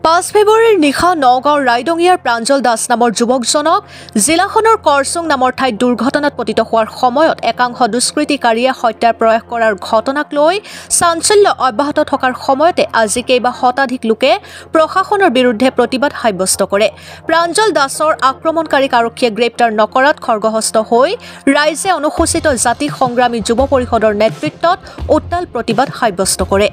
5 ফেব্ৰুৱাৰীৰ নিশা নগাঁৱৰ ৰাইডঙিয়াৰ প্ৰাঞ্জল দাস নামৰ যুৱকজনক জিলাখনৰ কৰচুং নামৰ ঠাইত দুৰ্ঘটনাত পতিত হোৱাৰ সময়ত একাংশ দুষ্কৃতিকাৰীয়ে হত্যাৰ প্ৰয়াস কৰাৰ ঘটনাক লৈ চাঞ্চল্য অব্যাহত থকাৰ সময়তে আজি কেইবা শতাধিক লোকে প্ৰশাসনৰ বিৰুদ্ধে প্ৰতিবাদ সাব্যস্ত কৰে। প্ৰাঞ্জল দাসৰ আক্ৰমণকাৰীক আৰক্ষীয়ে গ্ৰেপ্তাৰ নকৰাত খৰ্গহস্ত হৈ ৰাইজে অনুসূচিত জাতি সংগ্ৰামী যুৱ পৰিষদৰ নেতৃত্বত উত্তাল প্ৰতিবাদ সাব্যস্ত কৰে।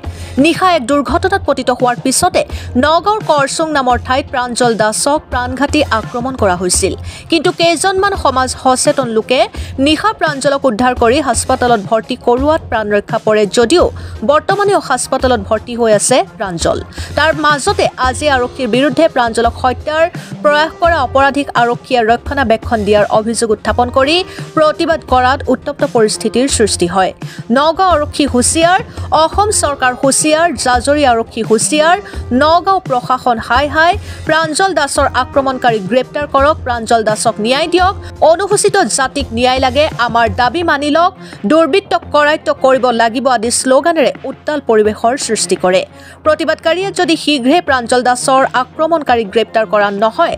নিশা এক দুৰ্ঘটনাত পতিত হোৱাৰ পিছতে নগাঁৱৰ কৰচুং নামৰ ঠাইত প্ৰাঞ্জল দাসক প্ৰাণঘাতী আক্ৰমণ কৰা হৈছিল। কিন্তু কেইজনমান সমাজ সচেতন লোকে নিশা প্ৰাঞ্জলক উদ্ধাৰ কৰি হাস্পতালত ভৰ্তি কৰোৱাত প্ৰাণ ৰক্ষা পৰে যদিও বৰ্তমানেও হাস্পতালত ভৰ্তি হৈ আছে প্ৰাঞ্জল। তাৰ মাজতে আজি আৰক্ষীৰ বিৰুদ্ধে প্ৰাঞ্জলক হত্যাৰ প্ৰয়াস কৰা অপৰাধীক আৰক্ষীয়ে ৰক্ষণাবেক্ষণ দিয়াৰ অভিযোগ উত্থাপন কৰি প্ৰতিবাদ কৰাত উত্তপ্ত পৰিস্থিতিৰ সৃষ্টি হয়। নগাঁও আৰক্ষী হুঁচিয়াৰ, অসম চৰকাৰ হুঁচিয়াৰ, জাজৰি আৰক্ষী হুঁচিয়াৰ, নগাঁও প্ৰশাসন হাই হাই, প্ৰাঞ্জল দাসৰ আক্ৰমণকাৰীক গ্ৰেপ্তাৰ কৰক, প্ৰাঞ্জল দাসক ন্যায় দিয়ক, অনুসূচিত জাতিক ন্যায় লাগে, আমাৰ দাবী মানি লওক, দুৰ্বৃত্তক কৰায়ত্ব কৰিব লাগিব আদি শ্লোগানেৰে উত্তাল পৰিৱেশৰ সৃষ্টি কৰে। প্ৰতিবাদকাৰীয়ে যদি শীঘ্ৰে প্ৰাঞ্জল দাসৰ আক্ৰমণকাৰীক গ্ৰেপ্তাৰ কৰা নহয়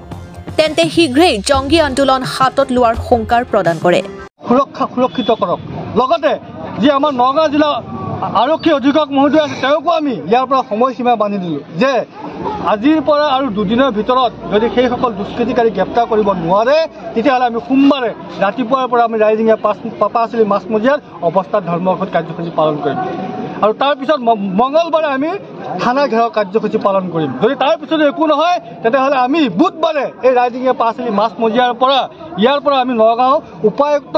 তেন্তে শীঘ্ৰেই জংগী আন্দোলন হাতত লোৱাৰ হুংকাৰ প্ৰদান কৰে। সুৰক্ষিত কৰক, লগতে যি আমাৰ নগাঁও জিলা আৰক্ষী অধীক্ষক মহোদয় আছে তেওঁকো আমি ইয়াৰ পৰা সময়সীমা বান্ধি দিলোঁ যে আজিৰ পৰা আৰু দুদিনৰ ভিতৰত যদি সেইসকল দুষ্কৃতিকাৰী গ্ৰেপ্তাৰ কৰিব নোৱাৰে তেতিয়াহ'লে আমি সোমবাৰে ৰাতিপুৱাৰ পৰা আমি ৰাইডিঙীয়া পাপাচলি মাছমজিয়াত অৱস্থাত ধৰ্মঘট কাৰ্যসূচী পালন কৰিম আৰু তাৰপিছত মঙলবাৰে আমি থানা ঘেৰাও কাৰ্যসূচী পালন কৰিম। যদি তাৰপিছত একো নহয় তেতিয়াহ'লে আমি বুধবাৰে এই ৰাইডিঙীয়া পাপাচলি মাছমজিয়াৰ পৰা ইয়াৰ পৰা আমি নগাঁও উপায়ুক্ত,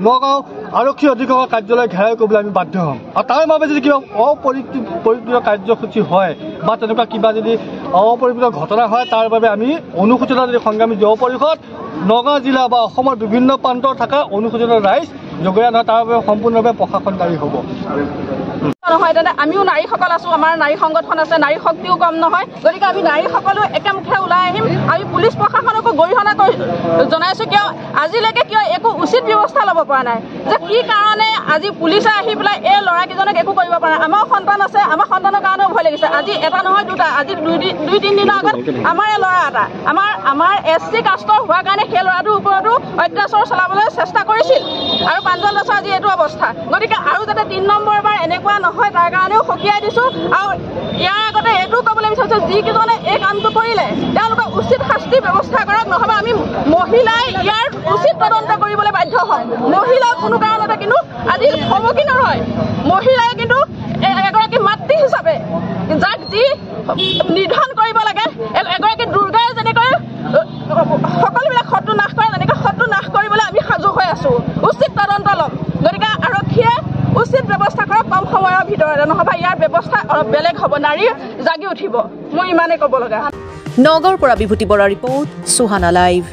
নগাঁও আৰক্ষী অধীক্ষকৰ কাৰ্যালয় ঘেৰাও কৰিবলৈ আমি বাধ্য হ'ম। আৰু তাৰ বাবে যদি কিবা অপৰিকল্পিত কাৰ্যসূচী হয় বা তেনেকুৱা কিবা যদি অপৰিকল্পিত ঘটনা হয় তাৰ বাবে আমি অনুসূচিত যদি সংগ্ৰামী যুৱ পৰিষদ নগাঁও জিলা বা অসমৰ বিভিন্ন প্ৰান্তৰ থকা অনুসূচিত ৰাইজ জগৰীয়া নহয় তাৰ বাবে সম্পূৰ্ণভাৱে প্ৰশাসনকাৰী হ'ব। নহয় তেনে আমিও নাৰীসকল আছোঁ, আমাৰ নাৰী সংগঠন আছে, নাৰী শক্তিও কম নহয়। গতিকে আমি নাৰীসকলো একেমুখে ওলাই আহিম। আমি পুলিচ প্ৰশাসনকো গৰিহণা জনাইছোঁ কিয় আজিলৈকে একো উচিত ব্যৱস্থা ল'ব পৰা নাই, যে কি কাৰণে আজি পুলিচে আহি পেলাই এই ল'ৰাকেইজনক একো কৰিব পৰা নাই। আমাৰ সন্তান আছে, আমাৰ সন্তানৰ কাৰণেও ভয় লাগিছে। আজি এটা নহয় দুটা, আজি দুই তিনিদিনৰ আগত আমাৰ এই ল'ৰা এটা আমাৰ SC কাষ্টৰ হোৱাৰ কাৰণে সেই ল'ৰাটোৰ ওপৰতো অত্যাচাৰ চলাবলৈ চেষ্টা কৰিছিল আৰু প্ৰাঞ্জল দাসৰ আজি এইটো অৱস্থা। গতিকে আৰু যাতে 3 নম্বৰবাৰ এনেকুৱা নহয় তাৰ কাৰণেও সকীয়াই দিছোঁ। আৰু ইয়াৰ আগতে এইটো ক'বলৈ বিচাৰিছোঁ যিকেইজনে এই কামটো কৰিলে তেওঁলোকক উচিত শাস্তি ব্যৱস্থা কৰক, নহ'বা আমি মহিলাই ইয়াৰ উচিত তদন্ত কৰিবলৈ বাধ্য হ'ম। মহিলাই কোনো কাৰণতে কিন্তু আজি সন্মুখীন নহয়। মহিলাই কিন্তু এগৰাকী মাতৃ হিচাপে যাক যি নিধন কৰিব লাগে, এগৰাকী দুৰ্গাই যেনেকৈ সকলোবিলাক শত্ৰু নাশ কৰে তেনেকৈ শত্ৰু নাশ কৰিবলৈ আমি সাজু হৈ আছোঁ। উচিত তদন্ত ল'ম। গতিকে আৰক্ষীয়ে উচিত ব্যৱস্থা কৰক কম সময়ৰ ভিতৰতে, নহ'বা ইয়াৰ ব্যৱস্থা অলপ বেলেগ হ'ব, নাৰী জাগি উঠিব। মই ইমানেই ক'ব লগা। নগাঁৱৰ পৰা বিভূতি বৰাৰ ৰিপৰ্ট, সুহানা লাইভ।